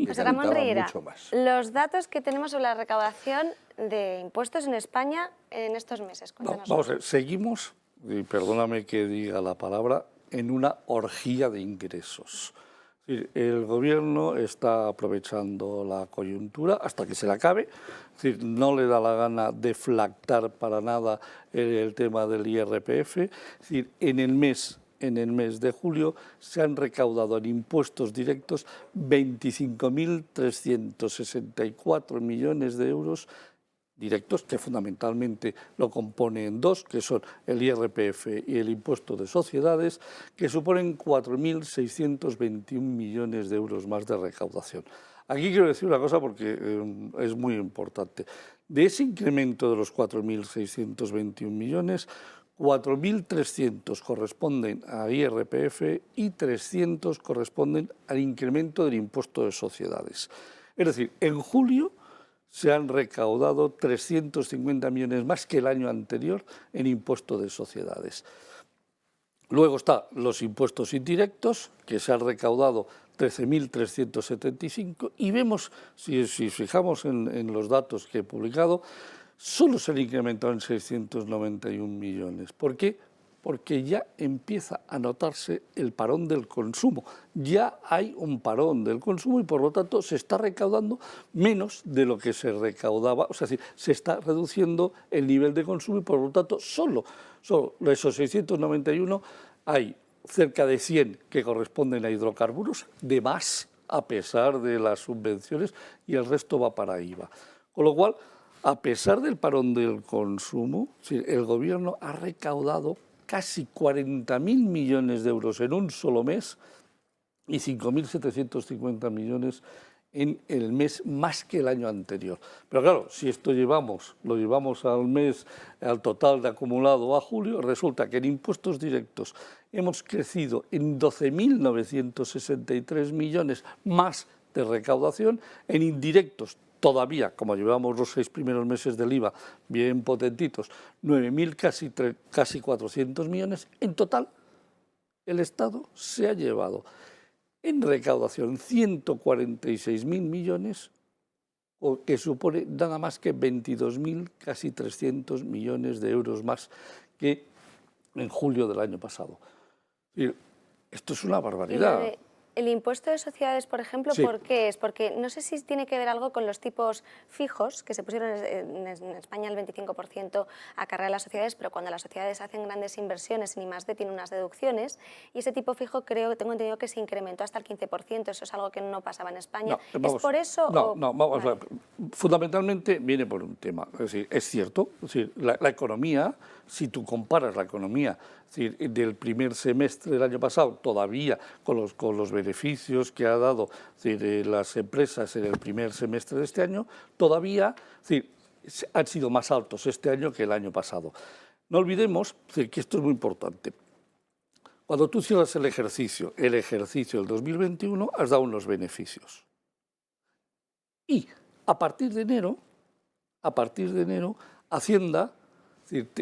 José Ramón Riera, mucho más. los datos que tenemos sobre la recaudación de impuestos en España en estos meses, cuéntanos. Vamos a ver, seguimos, y perdóname que diga la palabra, en una orgía de ingresos. Es decir, el Gobierno está aprovechando la coyuntura hasta que se le acabe, es decir, no le da la gana deflactar para nada el tema del IRPF, es decir, en el mes de julio se han recaudado en impuestos directos 25.364 millones de euros directos, que fundamentalmente lo componen dos, que son el IRPF y el impuesto de sociedades, que suponen 4.621 millones de euros más de recaudación. Aquí quiero decir una cosa porque es muy importante. De ese incremento de los 4.621 millones, 4.300 corresponden a IRPF y 300 corresponden al incremento del impuesto de sociedades. Es decir, en julio se han recaudado 350 millones más que el año anterior en impuesto de sociedades. Luego están los impuestos indirectos, que se han recaudado 13.375, y vemos, si fijamos en los datos que he publicado, solo se han incrementado en 691 millones. ¿Por qué? Porque ya empieza a notarse el parón del consumo. Ya hay un parón del consumo y, por lo tanto, se está recaudando menos de lo que se recaudaba. O sea, se está reduciendo el nivel de consumo y, por lo tanto, solo de esos 691 hay cerca de 100 que corresponden a hidrocarburos, de más, a pesar de las subvenciones, y el resto va para IVA. Con lo cual, a pesar del parón del consumo, el Gobierno ha recaudado casi 40.000 millones de euros en un solo mes y 5.750 millones en el mes más que el año anterior. Pero claro, si esto lo llevamos al total de acumulado a julio, resulta que en impuestos directos hemos crecido en 12.963 millones más de recaudación, en indirectos todavía, como llevamos los 6 primeros meses del IVA, bien potentitos, 9.000 casi 400 millones. En total, el Estado se ha llevado en recaudación 146.000 millones, o que supone nada más que 22.000, casi 300 millones de euros más que en julio del año pasado. Esto es una barbaridad. El impuesto de sociedades, por ejemplo, Sí. ¿por qué es? Porque no sé si tiene que ver algo con los tipos fijos, que se pusieron en España el 25% a cargar las sociedades, pero cuando las sociedades hacen grandes inversiones en I+D tienen unas deducciones, y ese tipo fijo tengo entendido que se incrementó hasta el 15%, eso es algo que no pasaba en España. No, ¿Es por eso? Vamos a ver. Fundamentalmente viene por un tema. Es decir, es cierto, es decir, la economía, si tú comparas la economía, es decir, del primer semestre del año pasado, todavía con los beneficios que ha dado, es decir, las empresas en el primer semestre de este año, todavía, es decir, han sido más altos este año que el año pasado. No olvidemos, es decir, que esto es muy importante. Cuando tú cierras el ejercicio del 2021, has dado unos beneficios. Y a partir de enero, Hacienda,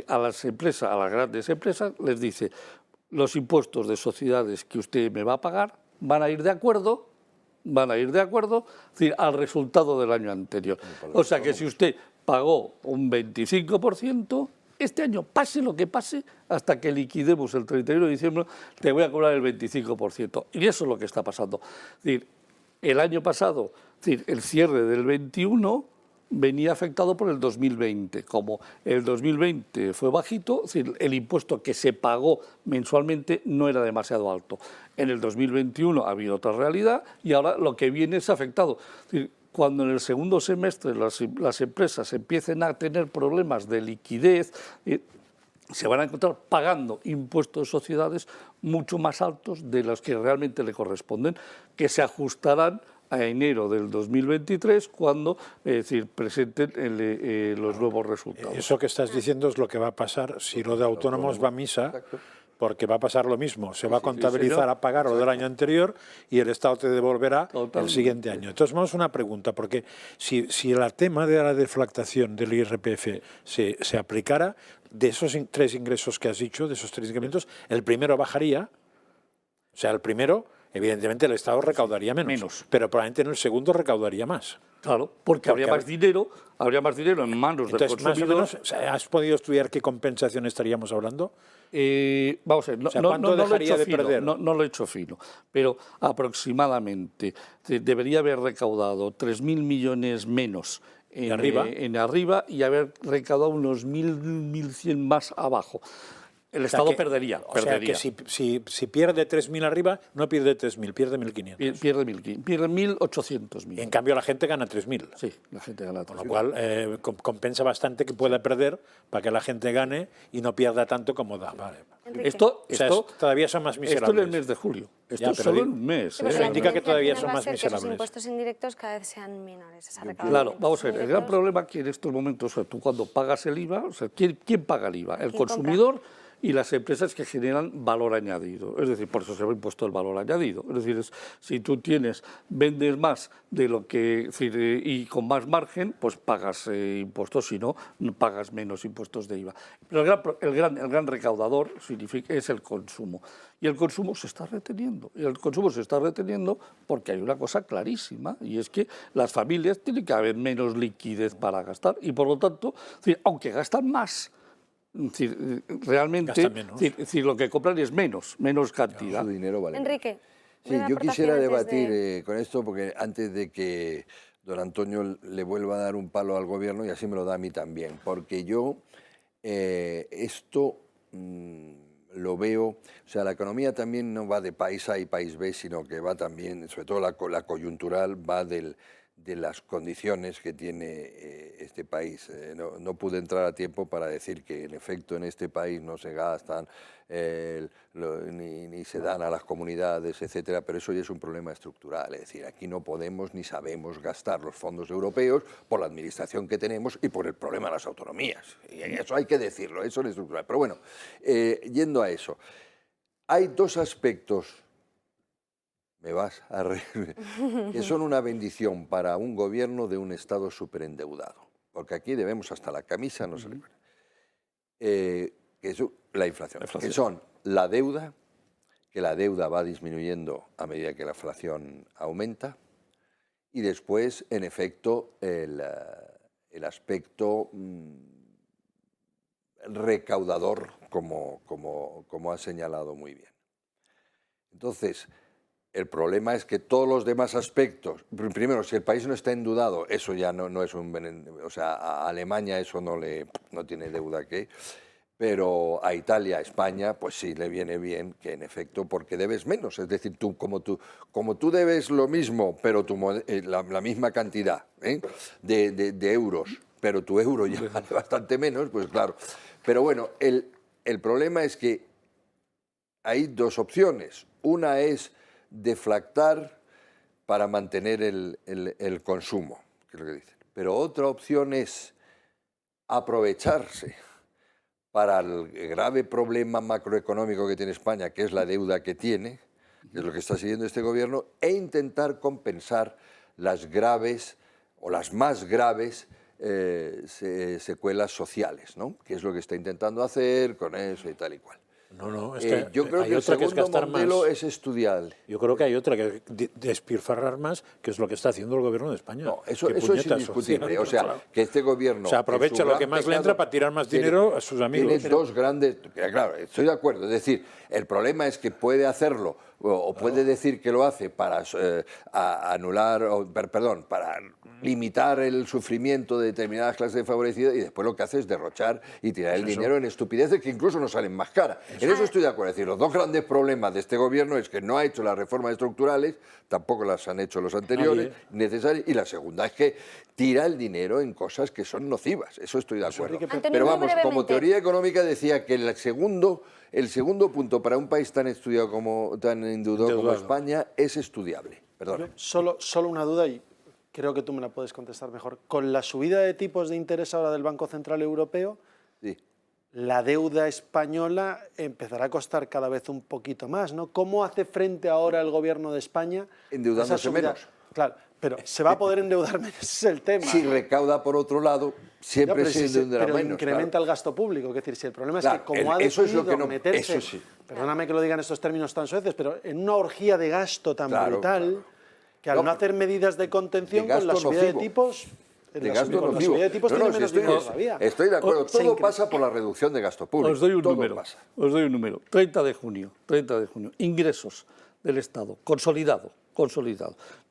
a las empresas, a las grandes empresas, les dice: los impuestos de sociedades que usted me va a pagar van a ir de acuerdo, es decir, al resultado del año anterior. O sea que si usted pagó un 25%, este año, pase lo que pase, hasta que liquidemos el 31 de diciembre, te voy a cobrar el 25%. Y eso es lo que está pasando. Es decir, el año pasado, es decir, el cierre del 21 venía afectado por el 2020. Como el 2020 fue bajito, es decir, el impuesto que se pagó mensualmente no era demasiado alto. En el 2021 ha habido otra realidad y ahora lo que viene es afectado. Es decir, cuando en el segundo semestre las empresas empiecen a tener problemas de liquidez, se van a encontrar pagando impuestos de sociedades mucho más altos de los que realmente le corresponden, que se ajustarán a enero del 2023, cuando presenten los nuevos resultados. Eso que estás diciendo es lo que va a pasar si lo de autónomos va a misa. Exacto. Porque va a pasar lo mismo, se va a contabilizar a pagar lo del año anterior y el Estado te devolverá el siguiente año. Entonces, vamos a una pregunta, porque si el tema de la deflactación del IRPF se aplicara, de esos 3 ingresos que has dicho, de esos 3 incrementos, el primero bajaría, o sea, el primero evidentemente el Estado recaudaría menos, pero probablemente en el segundo recaudaría más. Claro, porque habría más dinero en manos del consumidor. Más o menos, ¿has podido estudiar qué compensación estaríamos hablando? Vamos a ver, ¿cuánto dejaría de perder? No lo he hecho fino, pero aproximadamente debería haber recaudado 3.000 millones menos en arriba y haber recaudado unos 1.100 más abajo. El Estado perdería. O sea que si pierde 3.000 arriba, no pierde 3.000, pierde 1.500. Pierde 1.800.000. En cambio la gente gana 3.000. Sí, la gente gana 3.000. Con lo cual compensa bastante que pueda perder para que la gente gane y no pierda tanto como da. Vale. Esto todavía son más miserables. Esto en el mes de julio. Esto es solo en un mes. Eso indica que todavía son más miserables. Que los impuestos indirectos cada vez sean menores. Claro, vamos a ver. El gran problema que en estos momentos, o sea, tú cuando pagas el IVA, o sea, ¿quién paga el IVA? El consumidor y las empresas que generan valor añadido. Es decir, por eso se ha impuesto el valor añadido. Es decir, si tú vendes más de lo que, y con más margen, pues pagas impuestos, si no, pagas menos impuestos de IVA. Pero el gran recaudador es el consumo. Y el consumo se está reteniendo. Y el consumo se está reteniendo porque hay una cosa clarísima, y es que las familias tienen que haber menos liquidez para gastar, y por lo tanto, aunque gastan más, realmente lo que compran es menos cantidad. Su dinero vale. Enrique. Sí, yo quisiera debatir con esto, porque antes de que don Antonio le vuelva a dar un palo al gobierno, y así me lo da a mí también, porque yo esto lo veo, o sea, la economía también no va de país A y país B, sino que va también, sobre todo la coyuntural, va de las condiciones que tiene este país. No pude entrar a tiempo para decir que en efecto en este país no se gastan ni se dan a las comunidades, etcétera, pero eso ya es un problema estructural. Es decir, aquí no podemos ni sabemos gastar los fondos europeos por la administración que tenemos y por el problema de las autonomías. Y eso hay que decirlo, eso es estructural. Pero bueno, yendo a eso, hay dos aspectos que son una bendición para un gobierno de un Estado superendeudado, porque aquí debemos hasta la camisa, no se le que es la inflación, que son la deuda, que la deuda va disminuyendo a medida que la inflación aumenta, y después, en efecto, el aspecto recaudador, como ha señalado muy bien. Entonces, el problema es que todos los demás aspectos, primero, si el país no está endeudado, eso ya no es o sea, a Alemania eso no tiene deuda pero a Italia, a España, pues sí le viene bien que en efecto, porque debes menos, es decir, como tú debes lo mismo, pero la misma cantidad de euros, pero tu euro ya vale bastante menos, pues claro. Pero bueno, el problema es que hay dos opciones. Una es deflactar para mantener el consumo, que es lo que dicen. Pero otra opción es aprovecharse para el grave problema macroeconómico que tiene España, que es la deuda que tiene, que es lo que está siguiendo este gobierno, e intentar compensar las graves o las más graves secuelas sociales, ¿no? Que es lo que está intentando hacer con eso y tal y cual. No, yo creo que el segundo modelo es estudiable. Yo creo que hay otra, que despilfarrar más, que es lo que está haciendo el gobierno de España. No, eso es indiscutible. O sea, que este gobierno... O sea, aprovecha lo que más le entra para tirar más dinero a sus amigos. Tiene dos grandes... Claro, estoy de acuerdo. Es decir, el problema es que puede hacerlo o puede decir que lo hace para para limitar el sufrimiento de determinadas clases de favorecidas, y después lo que hace es derrochar y tirar el dinero en estupideces que incluso nos salen más caras. En eso estoy de acuerdo. Es decir, los dos grandes problemas de este gobierno es que no ha hecho las reformas estructurales, tampoco las han hecho los anteriores, necesarias, y la segunda es que tira el dinero en cosas que son nocivas. Eso estoy de acuerdo. Pero vamos, como teoría económica decía que el segundo punto para un país tan estudiado tan endeudado como España es estudiable. Perdón. Solo una duda, y creo que tú me la puedes contestar mejor. Con la subida de tipos de interés ahora del Banco Central Europeo, sí, la deuda española empezará a costar cada vez un poquito más, ¿no? ¿Cómo hace frente ahora el gobierno de España? Endeudándose menos. Claro, Pero se va a poder endeudar menos, ese es el tema. Si recauda por otro lado, siempre se endeudará pero menos. incrementa claro. el gasto público. Es decir, si el problema es Claro, que como ha eso es lo decidido que no- meterse, eso sí. perdóname que lo diga en estos términos tan sueces, pero en una orgía de gasto tan Claro, brutal, claro. que al no hacer medidas de contención, de con la gasto subida de nocivo. tipos... De gasto con la nocivo. subida de tipos No, tiene no, si menos dinero todavía. estoy de acuerdo, Se todo incre- pasa por la reducción de gasto público. Os doy un todo número. pasa. Os doy un número. 30 de junio. Ingresos del Estado, consolidado.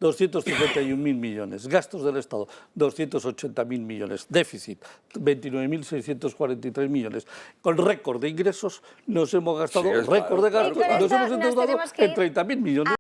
251.000 millones. Gastos del Estado, 280.000 millones. Déficit, 29.643 millones. Con récord de ingresos nos hemos gastado Sí, es récord de claro, gastos claro, y nos claro. hemos Nos endeudado tenemos que en ir 30.000 millones.